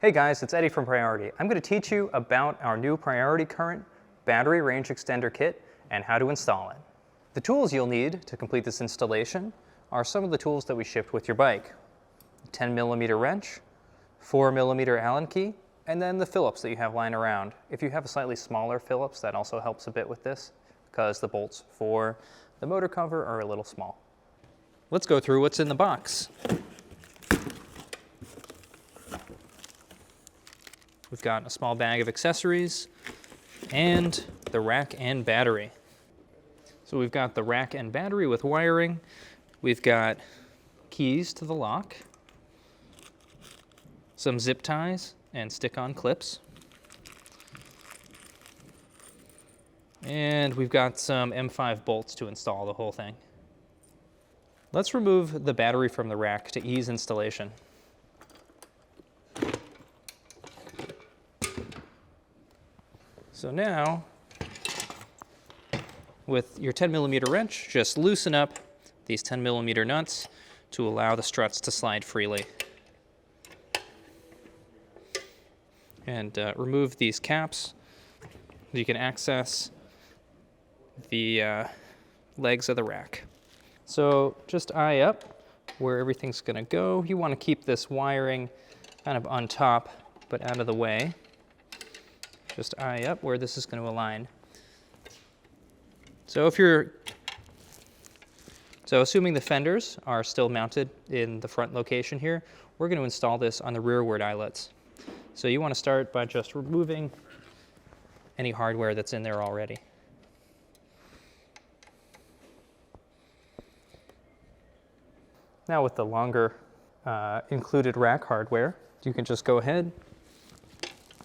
Hey guys, it's Eddie from Priority. I'm going to teach you about our new Priority Current battery range extender kit and how to install it. The tools you'll need to complete this installation are some of the tools that we shipped with your bike. 10mm wrench, 4mm Allen key, and then the Phillips that you have lying around. If you have a slightly smaller Phillips, that also helps a bit with this because the bolts for the motor cover are a little small. Let's go through what's in the box. We've got a small bag of accessories and the rack and battery. So we've got the rack and battery with wiring. We've got keys to the lock, some zip ties and stick-on clips. And we've got some M5 bolts to install the whole thing. Let's remove the battery from the rack to ease installation. So now, with your 10mm wrench, just loosen up these 10mm nuts to allow the struts to slide freely. And remove these caps. You can access the legs of the rack. So just eye up where everything's going to go. You want to keep this wiring kind of on top, but out of the way. Just eye up where this is going to align. So assuming the fenders are still mounted in the front location here, we're going to install this on the rearward eyelets. So you want to start by just removing any hardware that's in there already. Now with the longer included rack hardware, you can just go ahead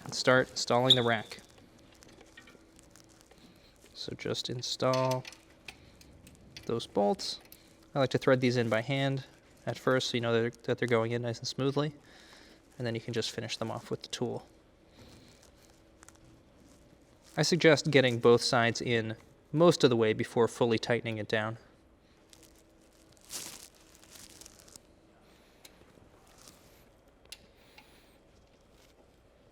and start installing the rack. So just install those bolts. I like to thread these in by hand at first so you know that they're going in nice and smoothly, and then you can just finish them off with the tool. I suggest getting both sides in most of the way before fully tightening it down.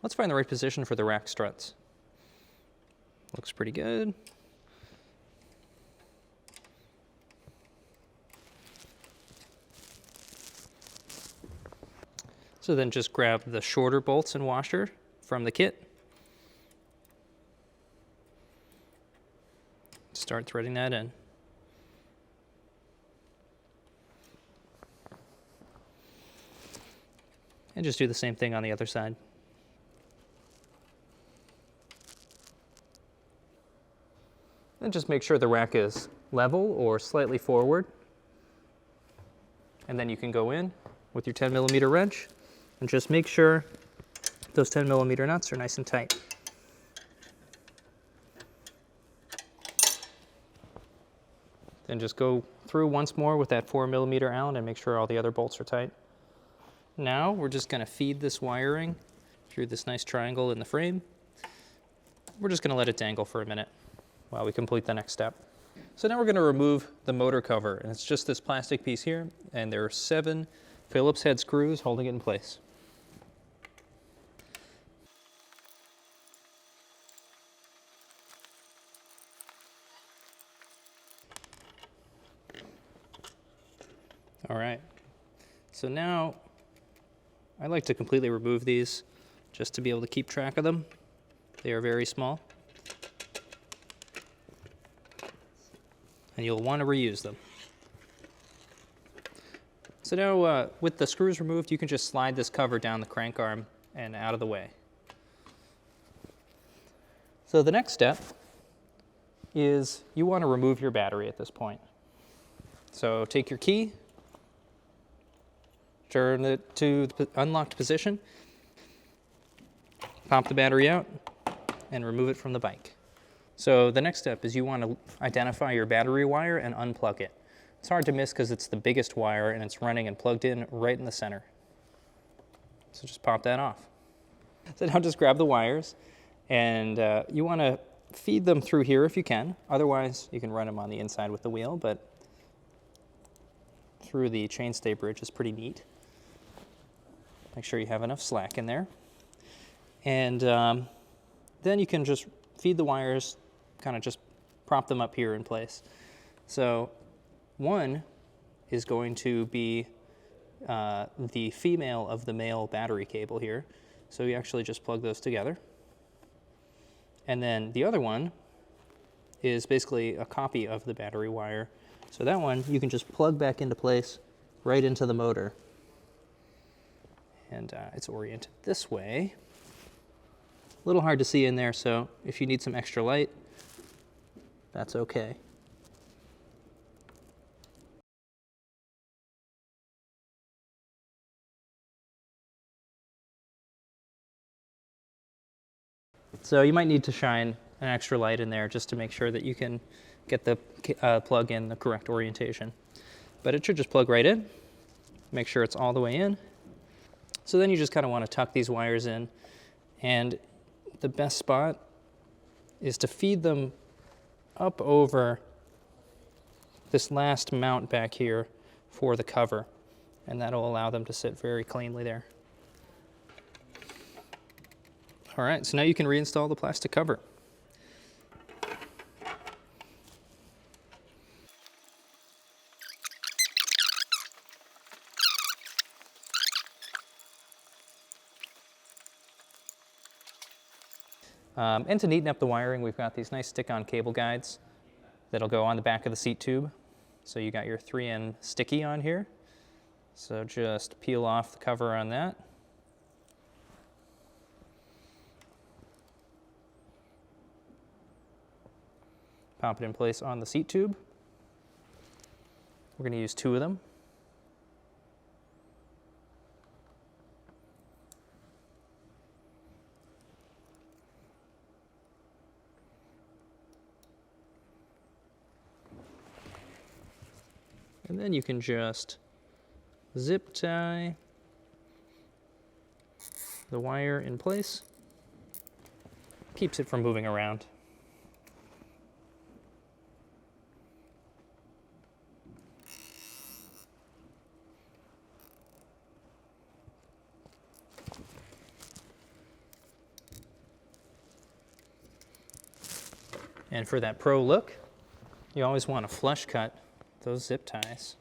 Let's find the right position for the rack struts. Looks pretty good. So then just grab the shorter bolts and washer from the kit. Start threading that in. And just do the same thing on the other side. And just make sure the rack is level or slightly forward. And then you can go in with your 10mm wrench and just make sure those 10mm nuts are nice and tight. Then just go through once more with that 4mm Allen and make sure all the other bolts are tight. Now we're just going to feed this wiring through this nice triangle in the frame. We're just going to let it dangle for a minute while we complete the next step. So now we're going to remove the motor cover, and it's just this plastic piece here, and there are 7 Phillips head screws holding it in place. All right, so now I like to completely remove these just to be able to keep track of them. They are very small, and you'll want to reuse them. So now with the screws removed, you can just slide this cover down the crank arm and out of the way. So the next step is you want to remove your battery at this point. So take your key, turn it to the unlocked position, pop the battery out, and remove it from the bike. So the next step is you want to identify your battery wire and unplug it. It's hard to miss because it's the biggest wire and it's running and plugged in right in the center. So just pop that off. So now just grab the wires and you want to feed them through here if you can. Otherwise, you can run them on the inside with the wheel, but through the chainstay bridge is pretty neat. Make sure you have enough slack in there. And then you can just feed the wires, kind of just prop them up here in place. So one is going to be the female of the male battery cable here. So you actually just plug those together. And then the other one is basically a copy of the battery wire. So that one you can just plug back into place right into the motor. And it's oriented this way. A little hard to see in there, so if you need some extra light, that's okay. So you might need to shine an extra light in there just to make sure that you can get the plug in the correct orientation. But it should just plug right in. Make sure it's all the way in. So then you just kind of want to tuck these wires in, and the best spot is to feed them up over this last mount back here for the cover, and that'll allow them to sit very cleanly there. All right, so now you can reinstall the plastic cover. And to neaten up the wiring, we've got these nice stick-on cable guides that'll go on the back of the seat tube. So you got your 3N sticky on here. So just peel off the cover on that. Pop it in place on the seat tube. We're going to use 2 of them. And then you can just zip tie the wire in place. Keeps it from moving around. And for that pro look, you always want to flush cut those zip ties.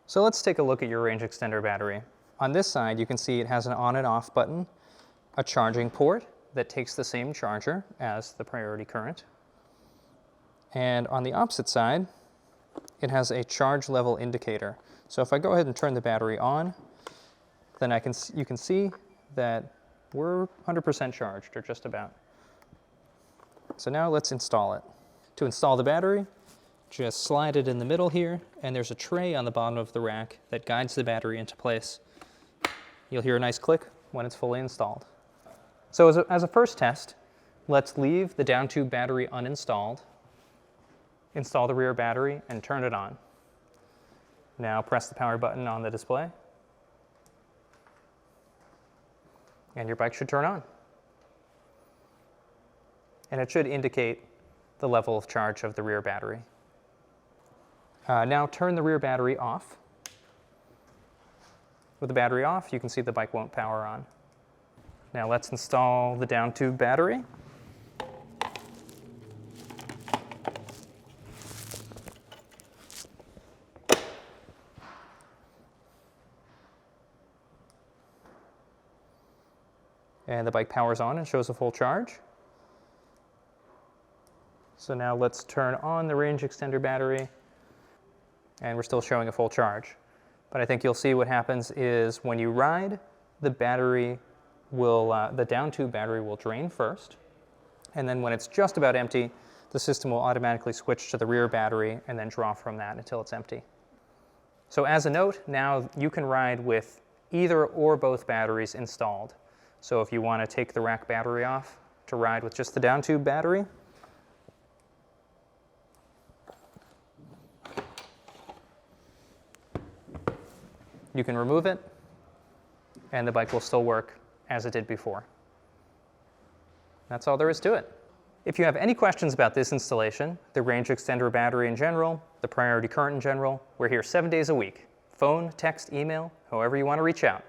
So let's take a look at your range extender battery. On this side, you can see it has an on and off button, a charging port that takes the same charger as the priority current. And on the opposite side, it has a charge level indicator. So if I go ahead and turn the battery on, then you can see that we're 100% charged, or just about. So now let's install it. To install the battery, just slide it in the middle here, and there's a tray on the bottom of the rack that guides the battery into place. You'll hear a nice click when it's fully installed. So as a first test, let's leave the down tube battery uninstalled, install the rear battery, and turn it on. Now press the power button on the display, and your bike should turn on. And it should indicate the level of charge of the rear battery. Now turn the rear battery off. With the battery off, you can see the bike won't power on. Now let's install the down tube battery. And the bike powers on and shows a full charge. So now let's turn on the range extender battery, and we're still showing a full charge. But I think you'll see what happens is when you ride, the battery will, the down tube battery will drain first, and then when it's just about empty, the system will automatically switch to the rear battery and then draw from that until it's empty. So as a note, now you can ride with either or both batteries installed. So if you want to take the rack battery off to ride with just the down tube battery, you can remove it, and the bike will still work as it did before. That's all there is to it. If you have any questions about this installation, the range extender battery in general, the priority current in general, we're here 7 days a week. phone, text, email, however you want to reach out.